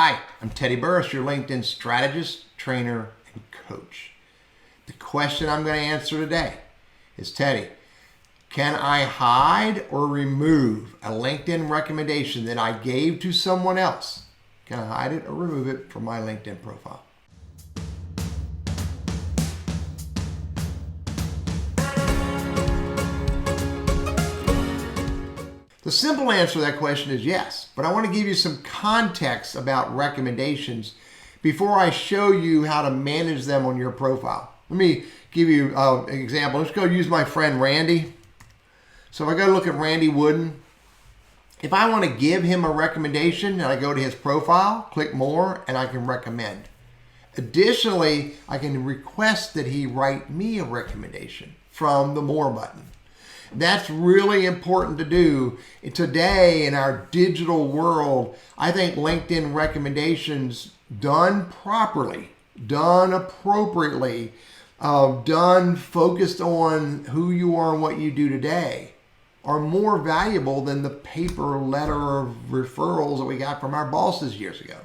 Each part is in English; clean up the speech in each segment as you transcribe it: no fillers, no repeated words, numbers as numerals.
Hi, I'm Teddy Burriss, your LinkedIn strategist, trainer, and coach. The question I'm going to answer today is, Teddy, can I hide or remove a LinkedIn recommendation that I gave to someone else? Can I hide it or remove it from my LinkedIn profile? The simple answer to that question is yes, but I want to give you some context about recommendations before I show you how to manage them on your profile. Let me give you an example. Let's go use my friend Randy. So if I go look at Randy Wooden, if I want to give him a recommendation, and I go to his profile, click more, and I can recommend. Additionally, I can request that he write me a recommendation from the more button. That's really important to do today in our digital world. I think LinkedIn recommendations done properly, done appropriately, done focused on who you are and what you do today are more valuable than the paper letter of referrals that we got from our bosses years ago.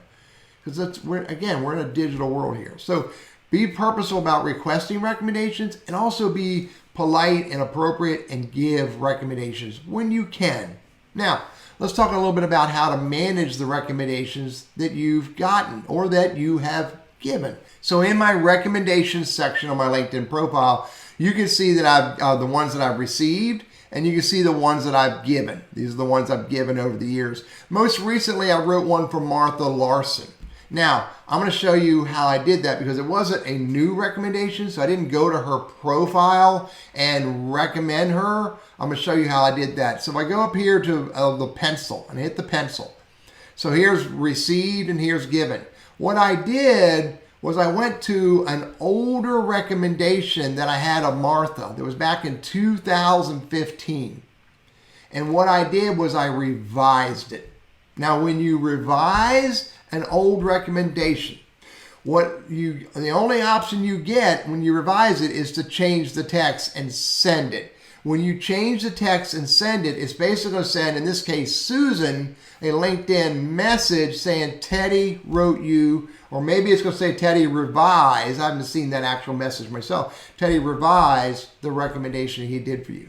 Because we're in a digital world here. So be purposeful about requesting recommendations and also be polite and appropriate and give recommendations when you can. Now, let's talk a little bit about how to manage the recommendations that you've gotten or that you have given. So in my recommendations section on my LinkedIn profile, you can see that I've the ones that I've received, and you can see the ones that I've given. These are the ones I've given over the years. Most recently, I wrote one for Martha Larson. Now, I'm going to show you how I did that because it wasn't a new recommendation, so I didn't go to her profile and recommend her. I'm going to show you how I did that. So if I go up here to the pencil and hit the pencil. So here's received and here's given. What I did was I went to an older recommendation that I had of Martha that was back in 2015. And what I did was I revised it. Now, when you revise an old recommendation, the only option you get when you revise it is to change the text and send it. When you change the text and send it, it's basically going to send, in this case, Susan, a LinkedIn message saying Teddy wrote you, or maybe it's going to say Teddy revised. I haven't seen that actual message myself. Teddy revised the recommendation he did for you.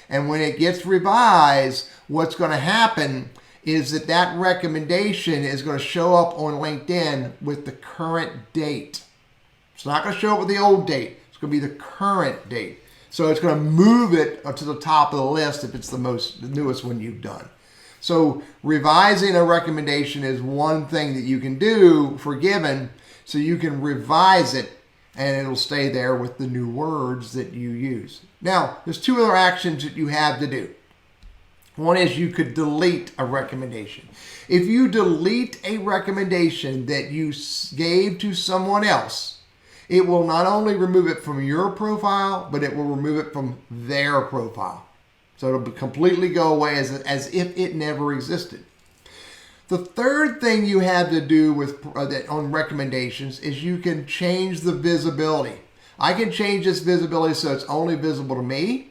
And when it gets revised, what's going to happen is that recommendation is going to show up on LinkedIn with the current date. It's not going to show up with the old date. It's going to be the current date. So it's going to move it to the top of the list if it's the newest one you've done. So revising a recommendation is one thing that you can do for given, so you can revise it and it'll stay there with the new words that you use. Now, there's two other actions that you have to do. One is you could delete a recommendation. If you delete a recommendation that you gave to someone else, it will not only remove it from your profile, but it will remove it from their profile. So it'll completely go away as if it never existed. The third thing you have to do on recommendations is you can change the visibility. I can change this visibility so it's only visible to me,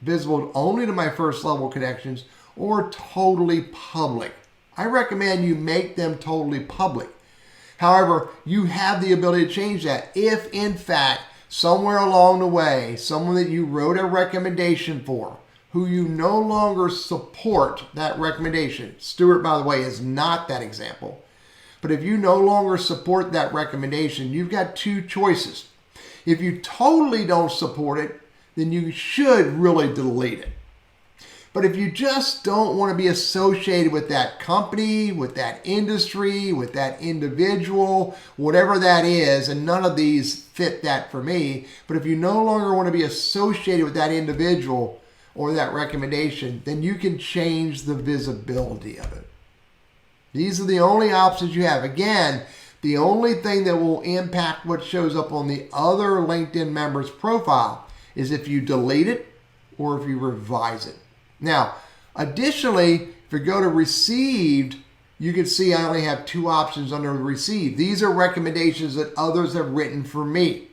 visible only to my first level connections, or totally public. I recommend you make them totally public. However, you have the ability to change that if, in fact, somewhere along the way, someone that you wrote a recommendation for, who you no longer support that recommendation. Stuart, by the way, is not that example. But if you no longer support that recommendation, you've got two choices. If you totally don't support it, then you should really delete it. But if you just don't want to be associated with that company, with that industry, with that individual, whatever that is, and none of these fit that for me, but if you no longer want to be associated with that individual or that recommendation, then you can change the visibility of it. These are the only options you have. Again, the only thing that will impact what shows up on the other LinkedIn member's profile is if you delete it or if you revise it. Now, additionally, if you go to received, you can see I only have two options under received. These are recommendations that others have written for me.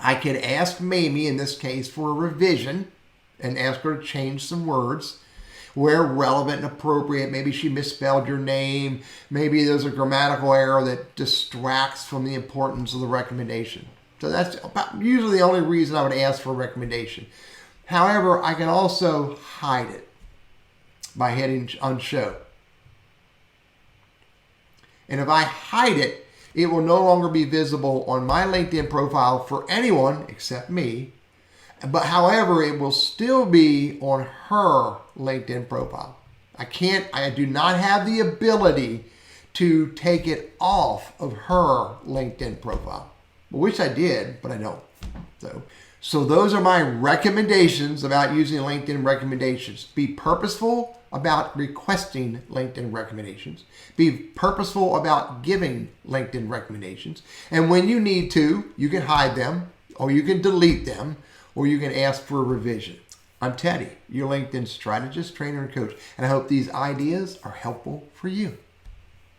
I could ask Mamie, in this case, for a revision and ask her to change some words. where relevant and appropriate. Maybe she misspelled your name. Maybe there's a grammatical error that distracts from the importance of the recommendation. So that's usually the only reason I would ask for a recommendation. However, I can also hide it by hitting on show. And if I hide it, it will no longer be visible on my LinkedIn profile for anyone except me. But however, it will still be on her LinkedIn profile. I do not have the ability to take it off of her LinkedIn profile. I wish I did, but I don't. So those are my recommendations about using LinkedIn recommendations. Be purposeful about requesting LinkedIn recommendations. Be purposeful about giving LinkedIn recommendations. And when you need to, you can hide them, or you can delete them, or you can ask for a revision. I'm Teddy, your LinkedIn strategist, trainer, and coach, and I hope these ideas are helpful for you.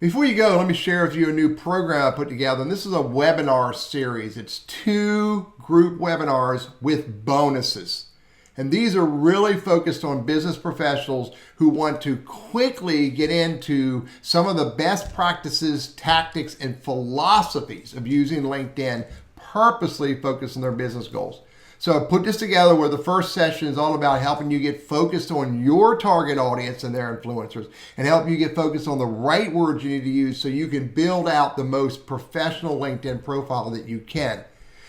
Before you go, let me share with you a new program I put together, and this is a webinar series. It's 2 group webinars with bonuses. And these are really focused on business professionals who want to quickly get into some of the best practices, tactics, and philosophies of using LinkedIn, purposely focused on their business goals. So I put this together where the first session is all about helping you get focused on your target audience and their influencers, and help you get focused on the right words you need to use so you can build out the most professional LinkedIn profile that you can.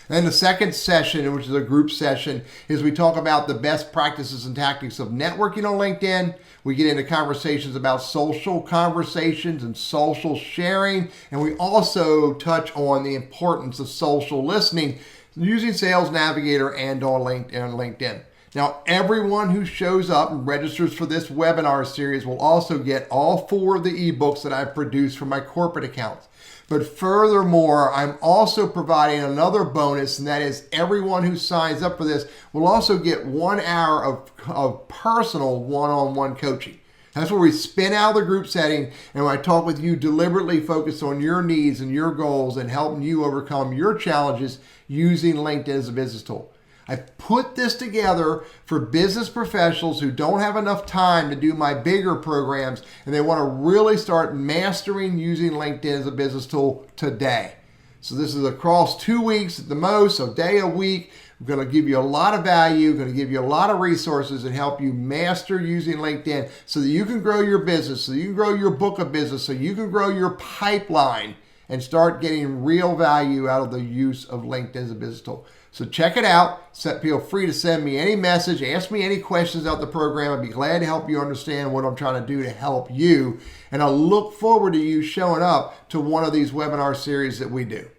And the second session, which is a group session, is we talk about the best practices and tactics of networking on LinkedIn. We get into conversations about social conversations and social sharing. And we also touch on the importance of social listening using Sales Navigator and on LinkedIn. Now, everyone who shows up and registers for this webinar series will also get all 4 of the ebooks that I've produced for my corporate accounts. But furthermore, I'm also providing another bonus, and that is everyone who signs up for this will also get 1 hour of personal one-on-one coaching. That's where we spin out of the group setting, and when I talk with you, deliberately focus on your needs and your goals and helping you overcome your challenges using LinkedIn as a business tool. I put this together for business professionals who don't have enough time to do my bigger programs, and they want to really start mastering using LinkedIn as a business tool today. So this is across 2 weeks at the most, a day a week. I'm going to give you a lot of value, going to give you a lot of resources and help you master using LinkedIn so that you can grow your business, so you can grow your book of business, so you can grow your pipeline and start getting real value out of the use of LinkedIn as a business tool. So check it out. Feel free to send me any message, ask me any questions about the program. I'd be glad to help you understand what I'm trying to do to help you. And I look forward to you showing up to one of these webinar series that we do.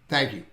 Thank you.